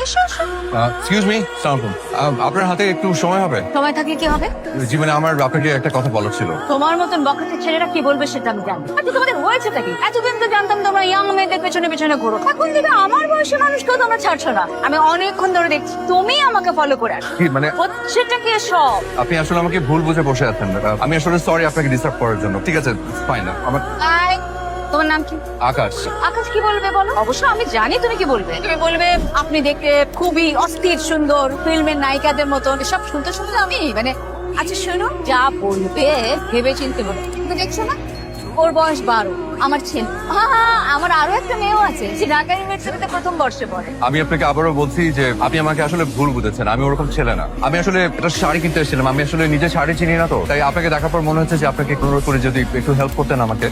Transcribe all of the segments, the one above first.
Excuse me, আসসালামু আলাইকুম। আপনার হাতে একটু সময় হবে? সময় থাকলে কি হবে? জি মানে আমার আপনাকে একটা কথা বলার ছিল। তোমার মতন বখাটে ছেলেরা কি বলবে সেটা আমি জানি। আচ্ছা তোমাদের হয়েছেটা কি? এতদিন তো জানতাম তোমরা ইয়াং মেয়েদের পেছনে পেছনে ঘোরো, এখন থেকে আমার বয়সী মানুষকেও তোমরা ছাড়ছো না। আমি অনেকক্ষণ ধরে দেখছি তুমি আমাকে ফলো করে আসো। কি মানে হচ্ছেটা কি সব? আপনি আসলে আমাকে ভুল বুঝে বসে আছেন। আমি আসলে সরি আপনাকে ডিস্টার্ব করার জন্য। ঠিক আছে, ফাইন। আমার আয়, তোমার নাম কি? আকাশ। আকাশ কি বলবে বলো? অবশ্য আমি জানি তুমি কি বলবে। তুমি বলবে আপনি দেখতে খুবই অস্থির সুন্দর, ফিল্মের নায়িকাদের মতন। সব শুনতে শুনতে আমি মানে আচ্ছা শোনো, যা বলবে ভেবে চিনতে বলো। তুমি দেখছো না ওর বয়স 12, আমার ছেলে। হ্যাঁ, আমার আরো একটা মেয়েও আছে, সে ঢাকা ইউনিভার্সিটিতে প্রথম বর্ষে পড়ে। আমি আপনাকে আবারও বলছি যে আপনি আমাকে আসলে ভুল বুঝেছেন। আমি ওরকম ছেলে না। আমি আসলে একটা শাড়ি কিনতে এসেছিলাম। আমি আসলে নিজে শাড়ি চিনি না, তো তাই আপনাকে দেখার পর মনে হচ্ছে যে আপনাকে অনুরোধ করে যদি একটু হেল্প করতেন আমাকে।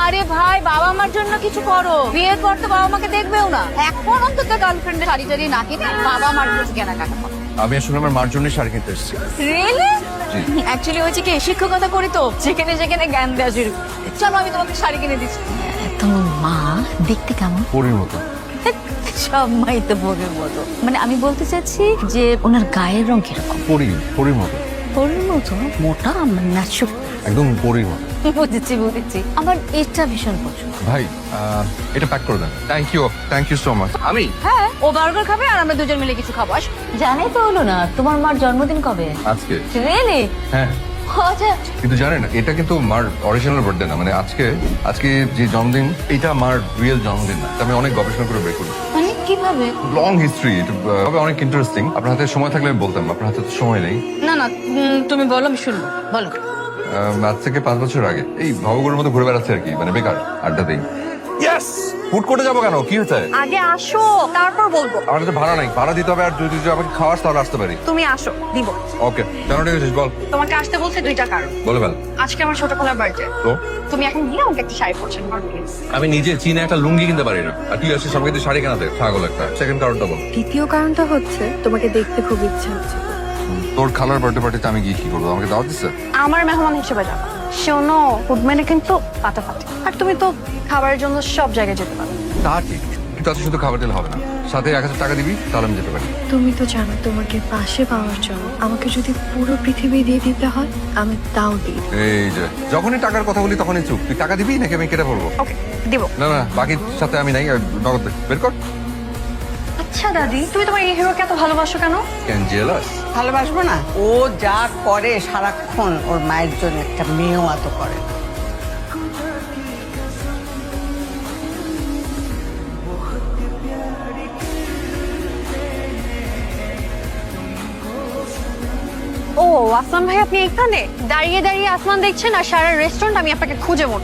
আরে ভাই, বাবা মার জন্য কিছু করো। বিয়ের পর তো বাবা মাকে দেখবেও না। এখন অন্তত গার্লফ্রেন্ডের শাড়ি টাড়ি না কিনে বাবা মার জন্য কেনাকাটা করো। আমি আসলে আমার মার জন্যই শাড়ি কিনতে এসেছি। রিয়েলি? জি। অ্যাকচুয়ালি হয়েছে কি, শিক্ষকতা করি তো, যেখানে যেখানে জ্ঞান দেওয়া শুরু। চলো আমি তোমাকে শাড়ি কিনে দিচ্ছি। তোমার মা দেখতে কেমন? পরীর মতো। সব মাই তো পরের মতো। মানে আমি বলতে চাচ্ছি যে ওনার গায়ের রং কিরকম? পরীর মতো। পরের মতো মোটা, ন্যাচুরাল। একদম পরীর মতো। বুঝেছি। আমার এটা ভীষণ পছন্দ। ভাই এটা প্যাক করে দেন। Thank you so much. আমি হ্যাঁ, ও বার্গার খাবে আর আমরা দুজন মিলে কিছু খাবো। জানে তো হলো না তোমার মার জন্মদিন কবে? আজকে। রিয়েলি? হ্যাঁ, আচ্ছা। কিন্তু জানেন এটা কিন্তু মার অরিজিনাল বার্থডে না। মানে আজকে যে জন্মদিন, এটা মার রিয়েল জন্মদিন না। আমি অনেক গবেষণা করে বের করি। মানে কিভাবে? লং হিস্ট্রি, তবে অনেক ইন্টারেস্টিং। আপনার হাতে সময় থাকলে আমি বলতাম, আপনার হাতে তো সময় নেই। না তুমি বলো, আমি শুনবো, বলো। আজ থেকে 5 বছর আগে এই ভবগুলোর মতো ঘুরে বেড়াচ্ছে আর কি, মানে বেকার আড্ডা দেই। ইয়েস, ফুড কোর্টে যাবো কেন? কি হয়েছে? আগে আসো, তারপর বলবো। আমার কাছে ভাড়া নাই, ভাড়া দিতে হবে। আর যদি আমাকে খাওয়াস তাহলে আসতে পারি। তুমি আসো, দিব। ওকে, কেন ডেকেছিস বল। তোমাকে আসতে বলছে দুইটা কারণ। বলে ফেল। আজকে আমার ছোট খালার বার্থডে। তো তুমি এখন গিয়ে আমাকে একটা শাড়ি পরছেন, প্লিজ। আমি নিজে চীনে একটা লুঙ্গি কিনতে পারি না, আর তুই আসিস আমাকে শাড়ি কেনাতে? ছাগল একটা। সেকেন্ড কারণটা বল। দ্বিতীয় কারণটা হচ্ছে তোমাকে দেখতে খুব ইচ্ছা হচ্ছে। তোর খালার বার্থডে পার্টিতে আমি গিয়ে কি করবো? আমাকে দাওয়াত দিচ্ছে? আমার মেহমান হিসেবে যাও। শোনো, ফুড মেনে কিন্তু ফাটাফাটি। আর তুমি তো খাবারের জন্য সব জায়গায় যেতে পারো। তা ঠিক, কিন্তু আজকে শুধু খাবার দিলে হবে না, সাথে 1000 টাকা দিবি, তাহলে আমি যেতে পারি। তুমি তো জানো তোমাকে পাশে পাওয়ার জন্য আমাকে যদি পুরো পৃথিবী দিয়ে দিতে হয় আমি তাও দিই। এই যে যখনই টাকার কথা বলি তখনই চুপ। তুই টাকা দিবি নাকি আমি কেটে বলবো? ওকে, দিব। না, বাকির সাথে আমি নাই। নগদ দে, বের কর। আচ্ছা দাদি, তুমি তোমার এই হিরোকে এত ভালোবাসো কেন? Can jealous? ভালোবাসবো না? ও যা করে সারাক্ষণ ওর মায়ের জন্য, একটা মেয়েও এত করে। ও আসমান ভাই, আপনি এখানে দাঁড়িয়ে দাঁড়িয়ে আসমান দেখছেন আর সারা রেস্টুরেন্ট আমি আপনাকে খুঁজে মন।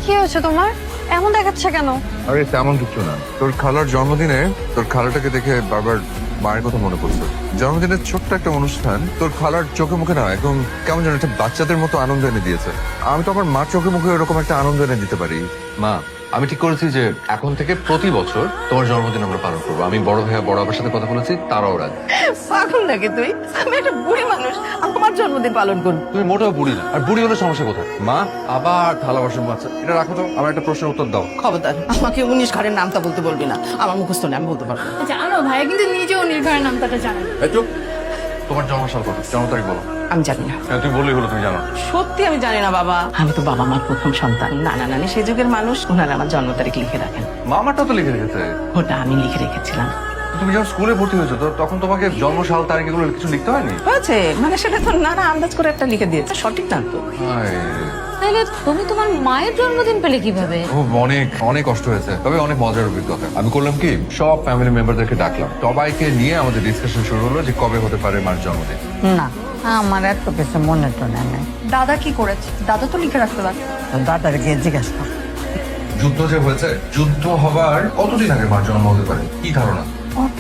কি হয়েছে তোমার? এমন দেখাচ্ছে কেন? আরে তেমন কিছু না। তোর খালার জন্মদিনে তোর খালাটাকে দেখে বারবার মায়ের কথা মনে পড়ছে। জন্মদিনের ছোট্ট একটা অনুষ্ঠান তোর খালার চোখে মুখে না একদম কেমন যেন একটা বাচ্চাদের মতো আনন্দ এনে দিয়েছে। আমি তো আমার মার চোখে মুখে এরকম একটা আনন্দ এনে দিতে পারি। মা, আমি ঠিক করেছি যে এখন থেকে প্রতি বছর তোমার জন্মদিন আমরা পালন করবো। আমি বড় ভাইয়া বড় আবার সাথে কথা বলেছি, তারাও রাজি। পাগল নাকি তুই? আমি একটা বুড়ি মানুষ, আমার জন্মদিন পালন করবো? তুমি মোটেও বুড়ি না। আর বুড়ি হলে সমস্যা কোথায়? মা, আবার থালা বাসন বাচ্চা, এটা রাখো তো। আমার একটা প্রশ্নের উত্তর দাও। খবরদার, আমাকে 19 ঘরের নামটা বলতে বলবি না। আমার মুখস্থ নেই, আমি বলতে পারবো না। জানো ভাই, কিন্তু নিজেও নির্ভয়ের নামটা জানেন। এই চুপ। তোমার জন্মসাল কত? জন্ম তারিখ বলো। আমি জানি না। হ্যাঁ, তুমি বললেই হলো তুমি জানো। সত্যি আমি জানি না বাবা। আমি তো বাবা মার প্রথম সন্তান। নানা নানি সে যুগের মানুষ, ওনারা আমার জন্ম তারিখ লিখে রাখেন। মামাটা তো লিখে রেখেছে। ওটা আমি লিখে রেখেছিলাম। তুমি যখন স্কুলে ভর্তি হয়েছো তো তখন তোমাকে জন্মসাল তারিখ এগুলো কিছু লিখতে হয়নি? হয়েছে, মানে সেটা তো নানা আন্দাজ করে একটা লিখে দিয়েছে, সঠিক না তো। হায়, তাহলে তুমি তোমার মায়ের জন্মদিন পেলে কিভাবে? ও অনেক অনেক কষ্ট হয়েছে, তবে অনেক মজার অভিজ্ঞতা। আমি করলাম কি, সব ফ্যামিলি মেম্বারদেরকে ডাকলাম, সবাইকে নিয়ে আমাদের ডিসকাশন শুরু হলো যে কবে হতে পারে মার জন্মদিন। না, আমার এত কিছু মনে তো নেই। দাদা কি করেছে? দাদা তো লিখে রাখতে পারে। দাদার গিয়ে জিজ্ঞেস কর। যুদ্ধ যে হয়েছে, যুদ্ধ হবার কতদিন আগে মার জন্ম হতে পারে? কি ধারণা?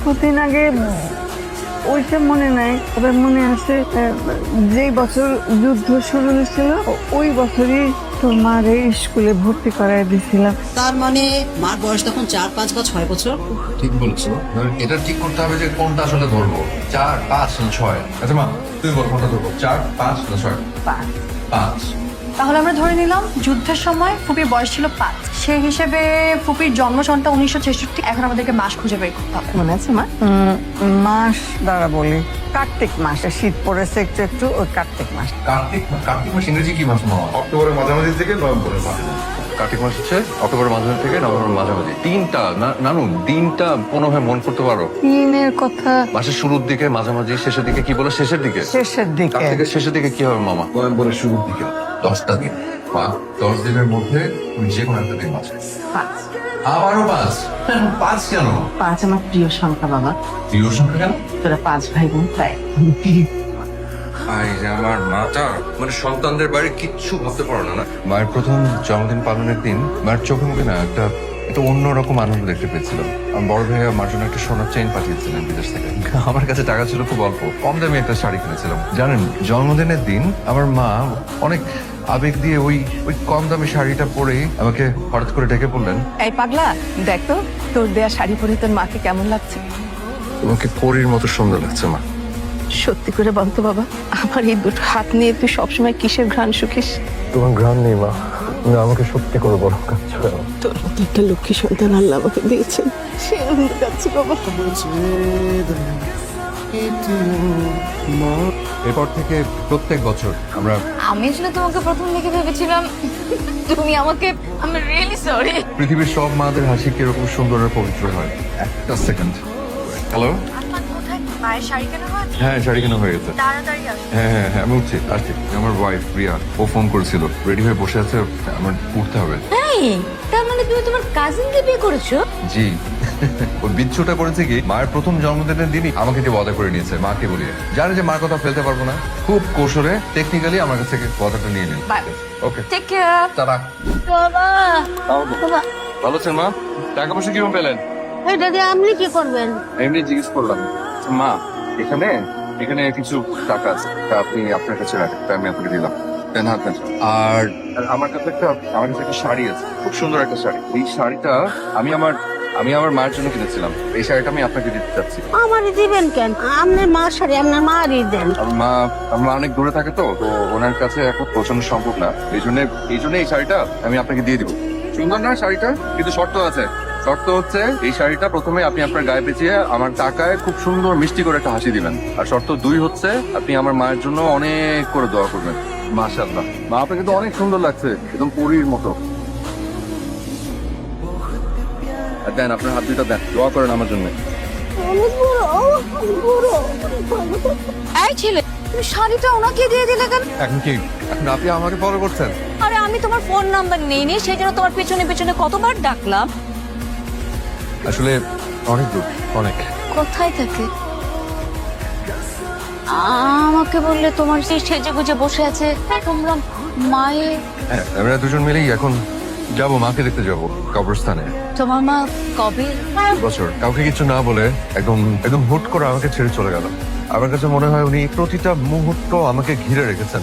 কতদিন আগে ওইটা মনে নাই, তবে মনে আছে যেই বছর যুদ্ধ শুরু হয়েছিল ওই বছরই তোর মারে স্কুলে ভর্তি করাই দিয়েছিলাম। তার মানে মার বয়স তখন 4, 5 বা 6 বছর। ঠিক বলছো। এটা ঠিক করতে হবে যে কোনটা আসলে ধরবো, 4, 5 না 6। আচ্ছা মা, তুমি বলো কোনটা ধরবো, 4, 5 না 6? 5। তাহলে আমরা ধরে নিলাম যুদ্ধের সময় ফুপির বয়স ছিল 5। সে হিসেবে ফুপির জন্ম সনটা 1966। এখন আমাদেরকে মাস খুঁজে বের করতে হবে। মনে আছে মা? মাস দ্বারা বলি কার্তিক মাস, শীত পড়েছে একটু একটু, ওই কার্তিক মাস। কার্তিক মাস ইংরেজি কি মাস মামা? অক্টোবরের মাঝামাঝি থেকে নভেম্বরের মাঝামাঝি। কার্তিক মাস হচ্ছে অক্টোবরের মাঝামাঝি থেকে নভেম্বরের মাঝামাঝি। দিনটা নানু, দিনটা কোনোভাবে মনে করতে পারো? দিনের কথা মাসের শুরুর দিকে, মাঝামাঝি, শেষের দিকে, কি বলো শেষের দিকে? শেষের দিকে। কার্তিকের শেষের দিকে কি হবে মামা? নভেম্বরের শুরুর দিকে 10টা দিন। মা, 10 দিনের মধ্যে তুমি যে কোনো একটা দিন আছে। 5। আবারও 5? 5 কেন? 5 আমার প্রিয় সংখ্যা বাবা। প্রিয় সংখ্যা কেন? তোরা 5 ভাই বোন তাই। আমার মাটা মানে সন্তানদের বাইরে কিচ্ছু ভাবতে পারো না। মায়ের প্রথম জন্মদিন পালনের দিন মায়ের চোখে মুখে না একটা অন্যরকম আনন্দ দেখতে পেয়েছিলাম। আমার বড় ভাইয়া মার জন্য একটা সোনার চেইন পাঠিয়েছিলেন বিদেশ থেকে। আমার কাছে টাকা ছিল খুব অল্প, কম দামে একটা শাড়ি কিনেছিলাম। জানেন, জন্মদিনের দিন আমার মা অনেক আবেগ দিয়ে ওই কম দামি শাড়িটা পরে আমাকে হঠাৎ করে ডেকে বললেন, এই পাগলা, দেখ তো তোর দেয়া শাড়ি পরে তোর মাকে কেমন লাগছে। তোমাকে পরীর মতো সুন্দর লাগছে মা। সত্যি করে বলতো বাবা, আমার এই দুটো হাত নিয়ে তুই সবসময় কিসের ঘ্রাণ শুকিস? তোমার ঘ্রাণ নেই মা, তুমি আমাকে সত্যি করে বলো কাঁদছো কেন? তোর মতো একটা লক্ষ্মী সন্তান আল্লাহ আমাকে দিয়েছেন, সে আনন্দ কাছে বাবা। এরপর থেকে প্রত্যেক বছর আমরা আমি আসলে তোমাকে প্রথম দেখে ভেবেছিলাম তুমি আমাকে, আমি রিয়েলি সরি। পৃথিবীর সব মাদের হাসি কিরকম সুন্দর আর পবিত্র হয়। একটা সেকেন্ড। হ্যালো, মায়ের শাড়ি কেনা হয়, হ্যাঁ শাড়ি কেনা হয়ে গেছে। তাড়াতাড়ি আসো। হ্যাঁ, আমি উঠছি, আসছি। আমার ওয়াইফ রিয়া, ও ফোন করেছিল, রেডি হয়ে বসে আছে, আমার উঠতে হবে। এই, তার মানে তুমি তোমার কাজিনকে বিয়ে করেছো? জি। ওই বিচ্ছুটা করেছে কি, মায়ের প্রথম জন্মদিনের দিনই আমাকে দিয়ে ওয়াদা করে নিয়েছে, মাকে বলিয়ে। জানে যে মার কথা ফেলতে পারবো না, খুব কৌশলে টেকনিক্যালি আমার কাছ থেকে ওয়াদাটা নিয়ে নিল। Bye. ওকে, টেক কেয়ার। টাটা। বাবা, বাবা, ভালো আছেন মা? টাকা পয়সা কিভাবে পেলেন? এটা দিয়ে আপনি কি করবেন? এমনি জিজ্ঞেস করলাম। মা, এখানে কিছু টাকা আছে, তা আপনি আপনার কাছে রাখেন, তাই আমি আপনাকে দিলাম। দেন হাত দেন। আর আমার কাছে একটা শাড়ি আছে, খুব সুন্দর একটা শাড়ি। এই শাড়িটা আমি আমার মায়ের জন্য কিনেছিলাম। এই শাড়িটা আমি আপনাকে দিতে চাচ্ছি। আমারই দিবেন কেন? আপনার মা শাড়ি আপনার মারই দেন। আমার মা অনেক দূরে থাকে, তো ওনার কাছে এখন পৌঁছানো সম্ভব না। এই জন্য এই শাড়িটা আমি আপনাকে দিয়ে দিব। সুন্দর না শাড়িটা? কিন্তু শর্ত আছে। শর্ত হচ্ছে, এই শাড়িটা প্রথমে আপনি আপনার গায়ে পেঁচিয়ে আমার টাকায় খুব সুন্দর মিষ্টি করে একটা হাসি দিবেন। আর শর্ত 2 হচ্ছে, আপনি আমার মায়ের জন্য অনেক করে দোয়া করবেন। মাশাআল্লাহ, মা আপনাকে তো অনেক সুন্দর লাগছে, একদম পরীর মতো। আর দেন, আপনার হাত দুইটা দেন, দোয়া করেন আমার জন্য। এই ছেলে, তুমি শাড়িটা ওনাকে দিয়ে দিলে কেন? এখন আপনি আমাকে ফলো করছেন? আরে আমি তোমার ফোন নাম্বার নেইনি, সেই জন্য তোমার পেছনে পেছনে কতবার ডাকলাম। আসলে অনেক দূর, অনেক। কোথায় থাকে? আমাকে বললে তোমার সেই সেজে গুজে বসে আছে, তোমরা মায়ের। হ্যাঁ, আমরা দুজন মিলেই এখন যাবো, মাকে দেখতে যাবো কবরস্থানে। তোমার মা কবে? বছর কাউকে কিছু না বলে একদম হুট করে আমাকে ছেড়ে চলে গেল। আমার কাছে মনে হয় উনি প্রতিটা মুহূর্ত আমাকে ঘিরে রেখেছেন।